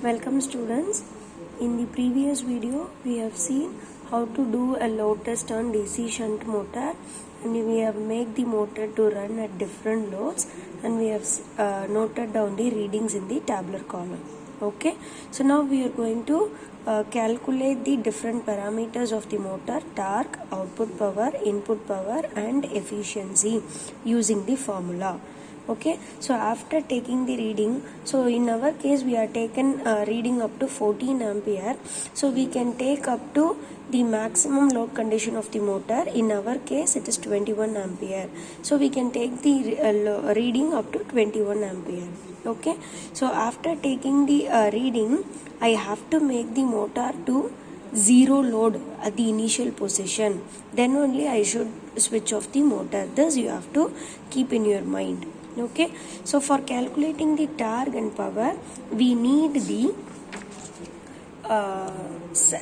Welcome students. In the previous video we have seen how to do a load test on DC shunt motor, and we have made the motor to run at different loads, and we have noted down the readings in the tabular column. Okay, so now we are going to calculate the different parameters of the motor: torque, output power, input power and efficiency using the formula. Okay, so after taking the reading, so in our case we are taken reading up to 14 ampere, so we can take up to the maximum load condition of the motor. In our case it is 21 ampere, so we can take the reading up to 21 ampere. Okay, so after taking the reading, I have to make the motor to zero load at the initial position, then only I should switch off the motor. This you have to keep in your mind. Okay, so for calculating the torque and power, we need the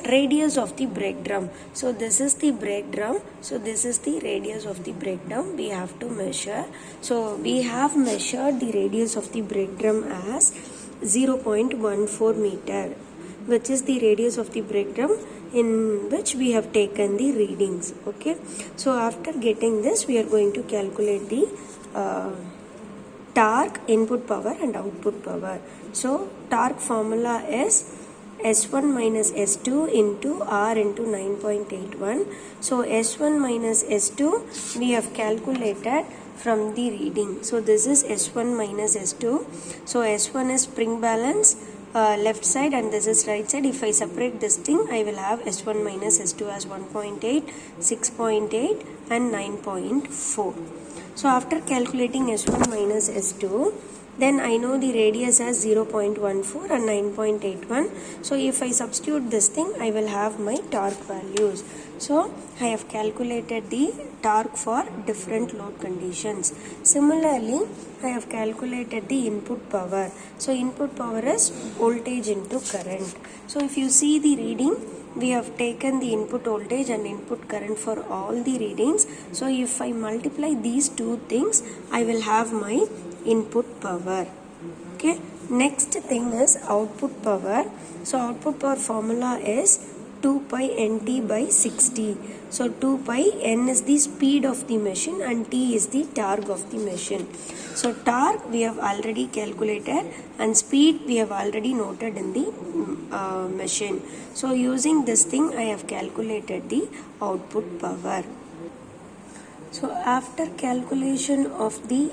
radius of the brake drum. So this is the brake drum, so this is the radius of the brake drum we have to measure. So we have measured the radius of the brake drum as 0.14 meter, which is the radius of the brake drum in which we have taken the readings. Okay, so after getting this, we are going to calculate the torque, input power and output power. So torque formula is S1 minus S2 into R into 9.81. So S1 minus S2 we have calculated from the reading. So this is S1 minus S2. So S1 is spring balance left side and this is right side. If I separate this thing, I will have S1 minus S2 as 1.8, 6.8 and 9.4. So after calculating S1 minus S2, then I know the radius as 0.14 and 9.81. So if I substitute this thing, I will have my torque values. So I have calculated the torque for different load conditions. Similarly, I have calculated the input power. So input power is voltage into current. So if you see the reading, we have taken the input voltage and input current for all the readings. So if I multiply these two things, I will have my input power. Okay, next thing is output power. So output power formula is 2 pi nt by 60. So 2 pi n is the speed of the machine and t is the torque of the machine. So torque we have already calculated and speed we have already noted in the machine. So using this thing I have calculated the output power. So after calculation of the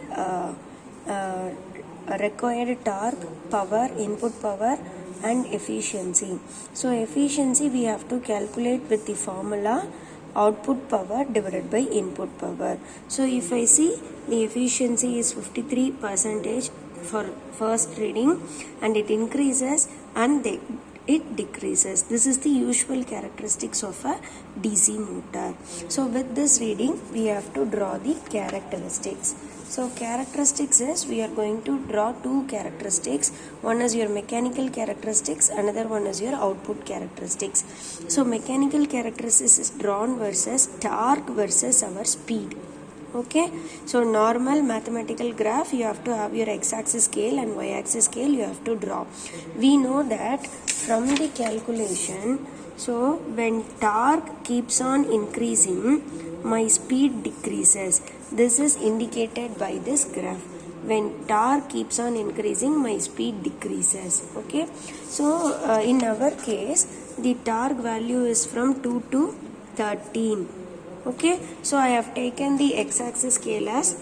required torque, power, input power and efficiency. So efficiency we have to calculate with the formula output power divided by input power. So if I see the efficiency is 53% for first reading, and it increases and it decreases. This is the usual characteristics of a DC motor. So with this reading we have to draw the characteristics. So characteristics is, we are going to draw two characteristics. One is your mechanical characteristics, another one is your output characteristics. So mechanical characteristics is drawn versus torque versus our speed. Okay, so normal mathematical graph, you have to have your x-axis scale and y-axis scale you have to draw. We know that from the calculation, so when torque keeps on increasing, my speed decreases. This is indicated by this graph. When torque keeps on increasing, my speed decreases. Okay, so in our case, the torque value is from 2 to 13. Okay, so I have taken the x-axis scale as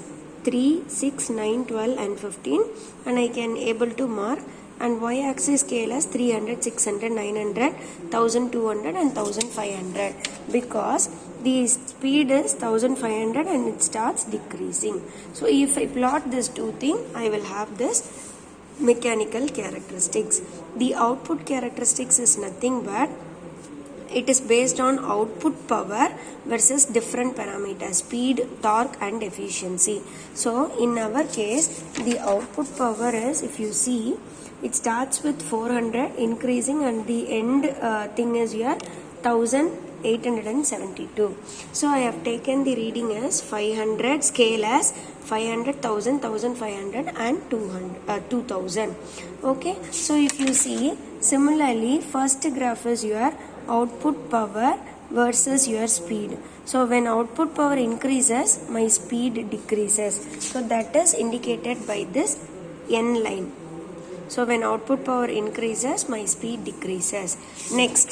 3, 6, 9, 12 and 15, and I can able to mark, and y-axis scale as 300, 600, 900, 1200 and 1500, because the speed is 1500 and it starts decreasing. So if I plot this two things, I will have this mechanical characteristics. The output characteristics is nothing but it is based on output power versus different parameters: speed, torque and efficiency. So in our case, the output power is, if you see, it starts with 400 increasing and the end thing is your 1000 872. So I have taken the reading as 500, scale as 500, 1000, 1500 and 2000. Okay, so if you see, similarly first graph is your output power versus your speed. So when output power increases, my speed decreases. So that is indicated by this N line. So when output power increases, my speed decreases. Next,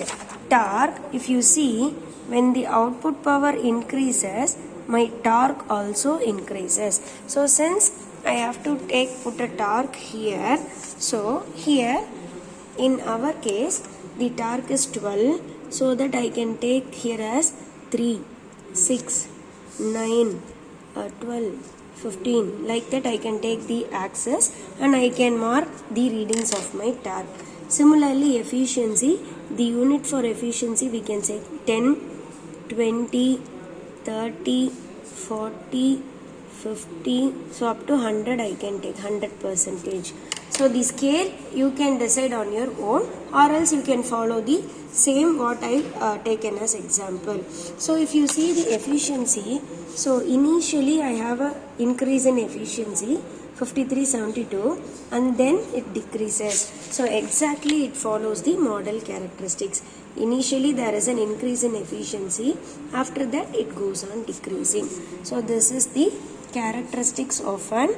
torque. If you see, when the output power increases, my torque also increases. So since I have to put a torque here, so here in our case, the torque is 12, so that I can take here as 3, 6, 9, 12, 15. Like that I can take the axis and I can mark the readings of my torque. Similarly, efficiency, the unit for efficiency we can say 10, 20, 30, 40, 50, so up to 100 I can take 100%. So the scale you can decide on your own, or else you can follow the same what I taken as example. So if you see the efficiency, so initially I have a increase in efficiency 5372 and then it decreases. So exactly it follows the model characteristics. Initially there is an increase in efficiency, after that it goes on decreasing. So this is the characteristics of an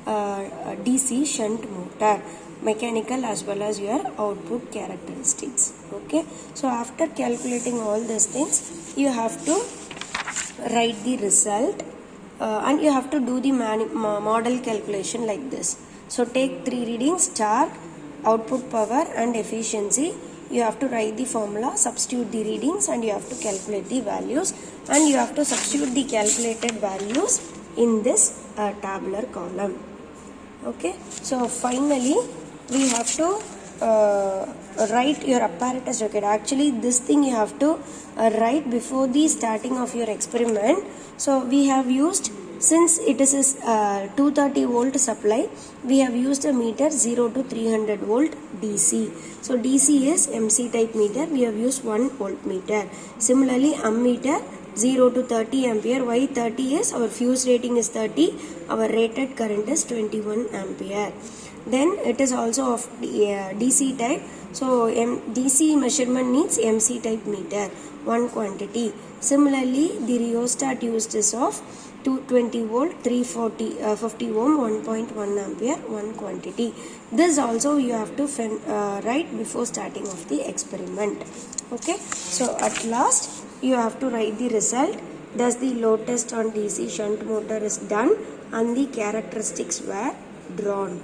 DC shunt motor, mechanical as well as your output characteristics. Okay, so after calculating all these things, you have to write the result and you have to do the model calculation like this. So take 3 readings: torque, output power and efficiency. You have to write the formula, substitute the readings and you have to calculate the values, and you have to substitute the calculated values in this tabular column. Okay, so finally we have to write your apparatus record. Actually this thing you have to write before the starting of your experiment. So we have used, since it is a 230 volt supply, we have used a meter 0 to 300 volt DC. So DC is MC type meter, we have used 1 voltmeter. Similarly ammeter 0 to 30 ampere. Why 30 is our fuse rating is 30, our rated current is 21 ampere. Then it is also of DC type. So DC measurement needs MC type meter, 1 quantity. Similarly the rheostat used is of 220 volt, 340 50 ohm, 1.1 ampere, 1 quantity. This also you have to write before starting of the experiment. Okay, so at last you have to write the result. Thus the load test on DC shunt motor is done and the characteristics were drawn.